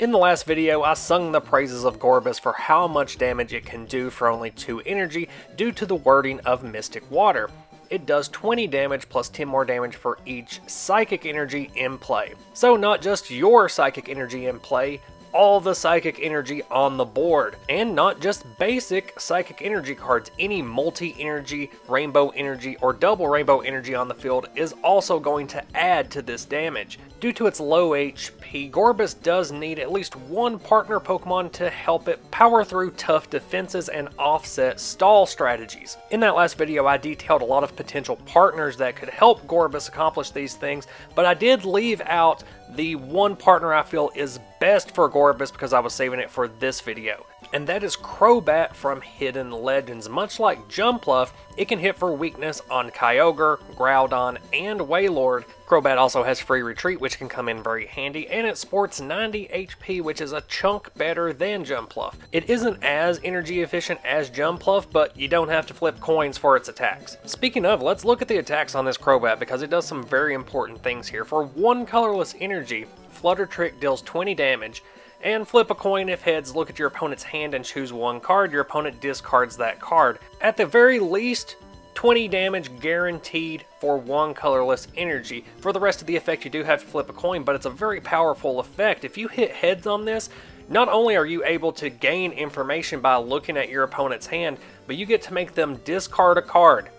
In the last video, I sung the praises of Gorebyss for how much damage it can do for only 2 energy due to the wording of Mystic Water. It does 20 damage plus 10 more damage for each psychic energy in play. So not just your psychic energy in play, all the psychic energy on the board. And not just basic psychic energy cards, any multi-energy, rainbow energy, or double rainbow energy on the field is also going to add to this damage. Due to its low HP, Gorebyss does need at least one partner Pokemon to help it power through tough defenses and offset stall strategies. In that last video, I detailed a lot of potential partners that could help Gorebyss accomplish these things, but I did leave out the one partner I feel is best for Gorebyss because I was saving it for this video. And that is Croat from Hidden Legends. Much like Jumpluff, it can hit for weakness on Kyogre, Groudon, and Wailord. Croat also has free retreat, which can come in very handy, and it sports 90 HP, which is a chunk better than Jumpluff. It isn't as energy efficient as Jumpluff, but you don't have to flip coins for its attacks. Speaking of, let's look at the attacks on this Croat because it does some very important things here. For 1 colorless energy, Flutter Trick deals 20 damage, and flip a coin if heads. Look at your opponent's hand and choose 1 card. Your opponent discards that card. At the very least, 20 damage guaranteed for 1 colorless energy. For the rest of the effect, you do have to flip a coin, but it's a very powerful effect. If you hit heads on this, not only are you able to gain information by looking at your opponent's hand, but you get to make them discard a card.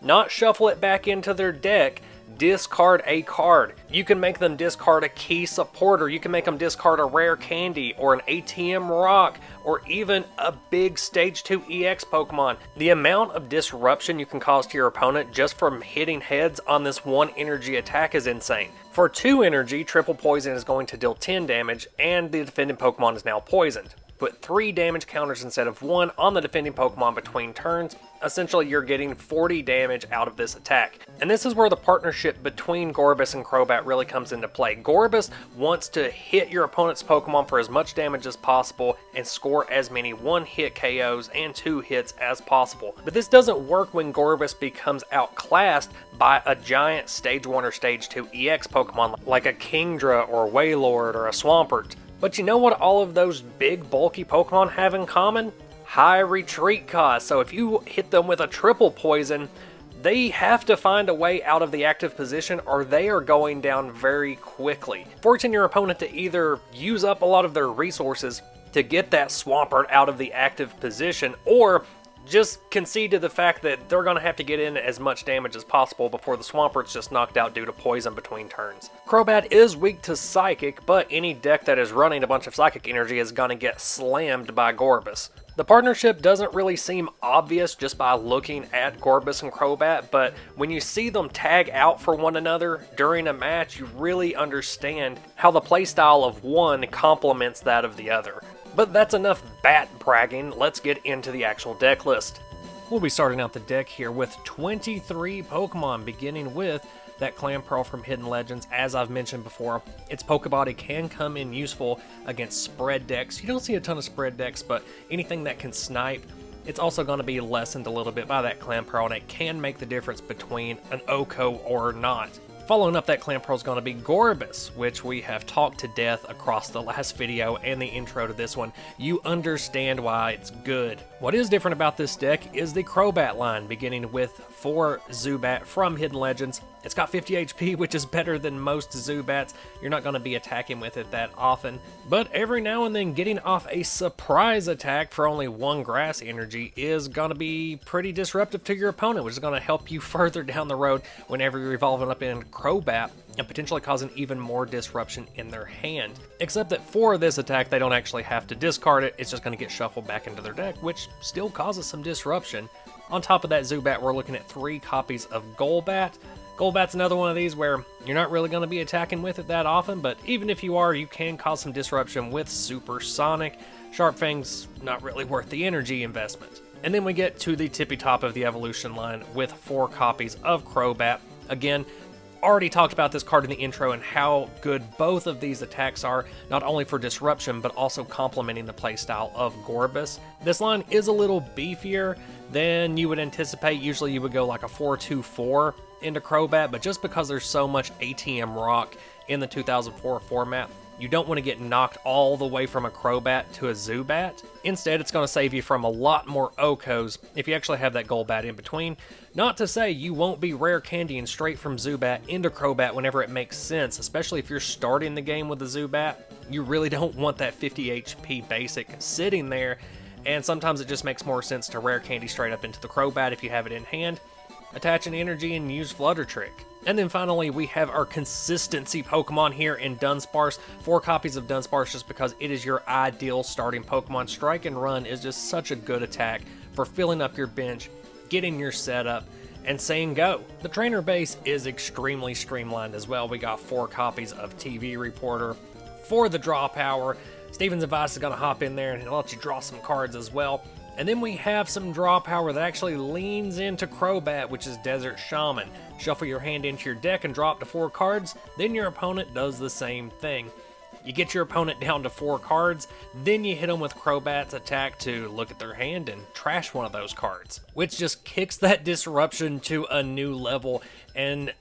Not shuffle it back into their deck, discard a card. You can make them discard a key supporter, you can make them discard a rare candy, or an ATM rock, or even a big stage 2 EX Pokemon. The amount of disruption you can cause to your opponent just from hitting heads on this 1 energy attack is insane. For 2 energy, triple poison is going to deal 10 damage, and the defending Pokemon is now poisoned. Put 3 damage counters instead of 1 on the defending Pokemon between turns. Essentially, you're getting 40 damage out of this attack. And this is where the partnership between Gorebyss and Croat really comes into play. Gorebyss wants to hit your opponent's Pokemon for as much damage as possible and score as many 1-hit KOs and 2 hits as possible. But this doesn't work when Gorebyss becomes outclassed by a giant Stage 1 or Stage 2 EX Pokemon like a Kingdra or Wailord or a Swampert. But you know what all of those big bulky Pokemon have in common? High retreat cost. So if you hit them with a triple poison, they have to find a way out of the active position or they are going down very quickly, forcing your opponent to either use up a lot of their resources to get that Swampert out of the active position, or just concede to the fact that they're going to have to get in as much damage as possible before the Swampert's just knocked out due to poison between turns. Crobat is weak to Psychic, but any deck that is running a bunch of Psychic energy is going to get slammed by Gorebyss. The partnership doesn't really seem obvious just by looking at Gorebyss and Crobat, but when you see them tag out for one another during a match, you really understand how the playstyle of one complements that of the other. But that's enough bat bragging, let's get into the actual deck list. We'll be starting out the deck here with 23 Pokemon, beginning with that Clamperl from Hidden Legends. As I've mentioned before, its Pokebody can come in useful against spread decks. You don't see a ton of spread decks, but anything that can snipe, it's also going to be lessened a little bit by that Clamperl, and it can make the difference between an OHKO or not. Following up that Clamperl is going to be Gorebyss, which we have talked to death across the last video and the intro to this one. You understand why it's good. What is different about this deck is the Crobat line, beginning with 4 Zubat from Hidden Legends. It's got 50 HP, which is better than most Zubats. You're not going to be attacking with it that often, but every now and then getting off a surprise attack for only 1 grass energy is going to be pretty disruptive to your opponent, which is going to help you further down the road whenever you're evolving up in Crobat and potentially causing even more disruption in their hand. Except that for this attack, they don't actually have to discard it. It's just going to get shuffled back into their deck, which still causes some disruption. On top of that Zubat, we're looking at 3 copies of Golbat. Golbat's another one of these where you're not really going to be attacking with it that often, but even if you are, you can cause some disruption with Supersonic. Sharp Fang's not really worth the energy investment. And then we get to the tippy top of the evolution line with 4 copies of Crobat. Again, already talked about this card in the intro and how good both of these attacks are, not only for disruption, but also complementing the playstyle of Gorebyss. This line is a little beefier than you would anticipate. Usually you would go like a 4-2-4 into Crobat, but just because there's so much ATM rock in the 2004 format, You don't want to get knocked all the way from a Crobat to a Zubat. Instead, it's going to save you from a lot more Okos if you actually have that Golbat in between. Not to say you won't be rare candying straight from Zubat into Crobat whenever it makes sense, especially if you're starting the game with a Zubat. You really don't want that 50 HP basic sitting there, and sometimes it just makes more sense to rare candy straight up into the Crobat if you have it in hand, attach an energy, and use Flutter Trick. And then finally, we have our consistency Pokemon here in Dunsparce. 4 copies of Dunsparce just because it is your ideal starting Pokemon. Strike and Run is just such a good attack for filling up your bench, getting your setup, and saying go. The trainer base is extremely streamlined as well. We got 4 copies of TV Reporter for the draw power. Steven's Advice is going to hop in there and let you draw some cards as well. And then we have some draw power that actually leans into Crobat, which is Desert Shaman. Shuffle your hand into your deck and draw up to 4 cards, then your opponent does the same thing. You get your opponent down to 4 cards, then you hit them with Crobat's attack to look at their hand and trash one of those cards, which just kicks that disruption to a new level and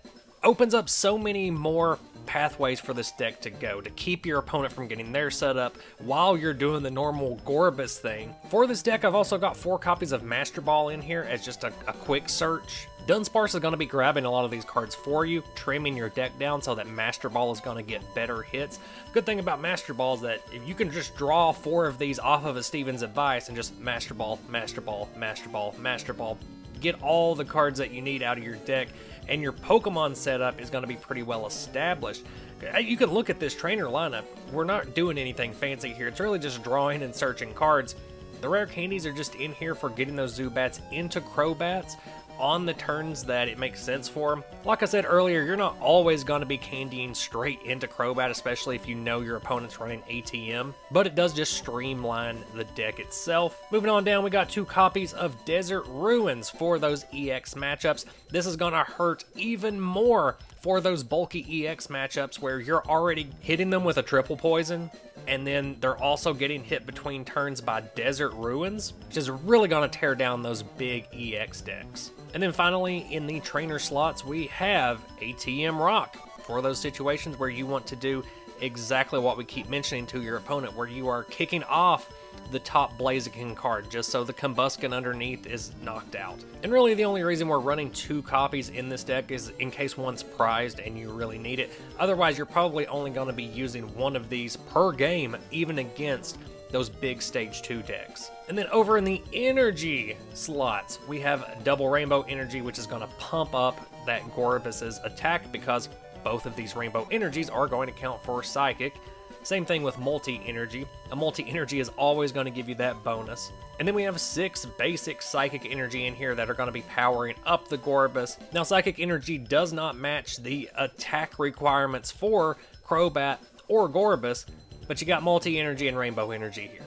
opens up so many more pathways for this deck to go to keep your opponent from getting their setup while you're doing the normal Gorebyss thing. For this deck, I've also got 4 copies of Master Ball in here as just a quick search. Dunsparce is going to be grabbing a lot of these cards for you, trimming your deck down so that Master Ball is going to get better hits. Good thing about Master Ball is that if you can just draw 4 of these off of a Steven's Advice and just Master Ball, Master Ball, Master Ball, Master Ball, get all the cards that you need out of your deck, and your Pokemon setup is going to be pretty well established. You can look at this trainer lineup. We're not doing anything fancy here. It's really just drawing and searching cards. The rare candies are just in here for getting those Zubats into Crobats on the turns that it makes sense for them. Like I said earlier, you're not always going to be candying straight into Crobat, especially if you know your opponent's running ATM, but it does just streamline the deck itself. Moving on down, we got 2 copies of Desert Ruins for those EX matchups. This is going to hurt even more for those bulky EX matchups where you're already hitting them with a triple poison, and then they're also getting hit between turns by Desert Ruins, which is really going to tear down those big EX decks. And then finally, in the trainer slots, we have ATM Rock for those situations where you want to do exactly what we keep mentioning to your opponent, where you are kicking off the top Blaziken card just so the Combusken underneath is knocked out. And really the only reason we're running 2 copies in this deck is in case one's prized and you really need it. Otherwise, you're probably only going to be using 1 of these per game, even against those big stage 2 decks. And then over in the energy slots, we have double rainbow energy, which is going to pump up that Gorebyss's attack because both of these rainbow energies are going to count for psychic. Same thing with multi-energy. A multi-energy is always going to give you that bonus. And then we have 6 basic psychic energy in here that are going to be powering up the Gorebyss. Now, psychic energy does not match the attack requirements for Crobat or Gorebyss, but you got multi-energy and rainbow energy here.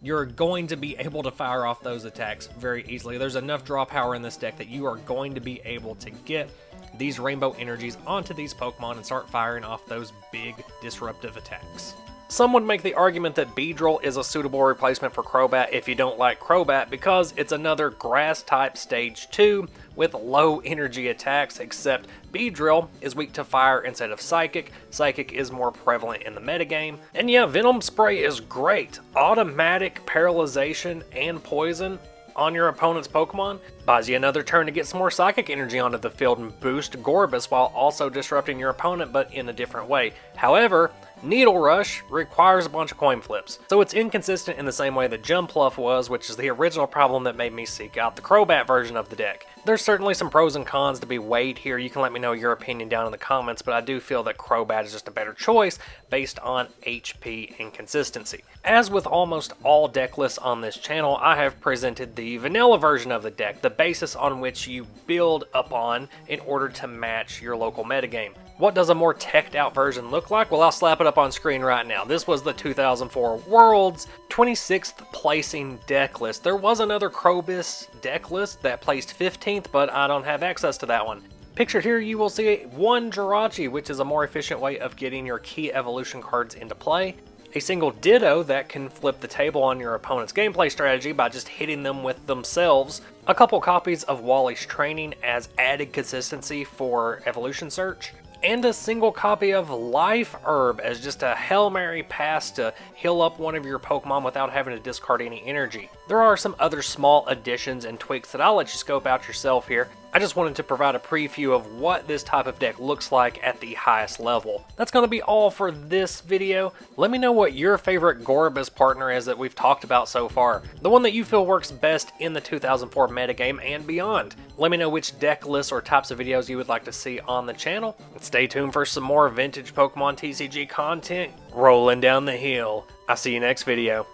You're going to be able to fire off those attacks very easily. There's enough draw power in this deck that you are going to be able to get these rainbow energies onto these Pokemon and start firing off those big disruptive attacks. Some would make the argument that Beedrill is a suitable replacement for Crobat if you don't like Crobat because it's another grass type stage 2 with low energy attacks, except Beedrill is weak to fire instead of Psychic. Psychic is more prevalent in the metagame. And yeah, Venom Spray is great. Automatic paralyzation and poison on your opponent's Pokemon buys you another turn to get some more psychic energy onto the field and boost Gorebyss while also disrupting your opponent, but in a different way. However, Needle Rush requires a bunch of coin flips, so it's inconsistent in the same way that Jumpluff was, which is the original problem that made me seek out the Crobat version of the deck. There's certainly some pros and cons to be weighed here. You can let me know your opinion down in the comments, but I do feel that Crobat is just a better choice based on HP and consistency. As with almost all deck lists on this channel, I have presented the vanilla version of the deck, the basis on which you build upon in order to match your local metagame. What does a more teched out version look like? Well, I'll slap it up on screen right now. This was the 2004 World's 26th placing deck list. There was another Crobyss deck list that placed 15th, but I don't have access to that one. Pictured here, you will see one Jirachi, which is a more efficient way of getting your key evolution cards into play. A single Ditto that can flip the table on your opponent's gameplay strategy by just hitting them with themselves. A couple copies of Wally's Training as added consistency for evolution search. and a single copy of Life Herb as just a Hail Mary pass to heal up one of your Pokemon without having to discard any energy. There are some other small additions and tweaks that I'll let you scope out yourself here. I just wanted to provide a preview of what this type of deck looks like at the highest level. That's going to be all for this video. Let me know what your favorite Gorebyss partner is that we've talked about so far. The one that you feel works best in the 2004 metagame and beyond. Let me know which deck lists or types of videos you would like to see on the channel. And stay tuned for some more vintage Pokemon TCG content rolling down the hill. I'll see you next video.